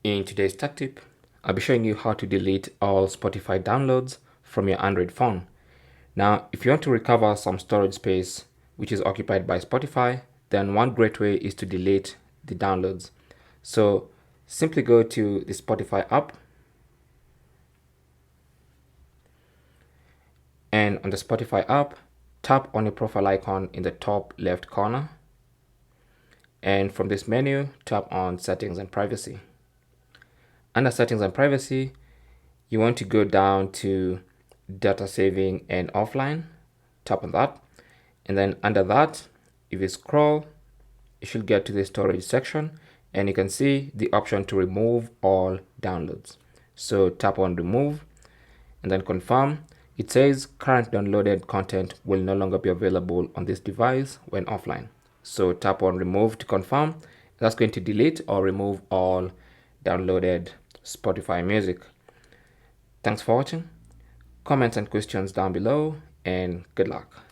In today's tech tip, I'll be showing you how to delete all Spotify downloads from your Android phone. Now, if you want to recover some storage space which is occupied by Spotify, then one great way is to delete the downloads. So simply go to the Spotify app, and on the Spotify app, tap on your profile icon in the top left corner. And from this menu, tap on Settings and Privacy. Under Settings and Privacy, you want to go down to Data Saving and Offline. Tap on that. And then under that, if you scroll, you should get to the storage section, and you can see the option to remove all downloads. So tap on Remove and then confirm. It says current downloaded content will no longer be available on this device when offline. So tap on Remove to confirm. That's going to delete or remove all downloaded Spotify music. Thanks for watching. Comments and questions down below, and good luck.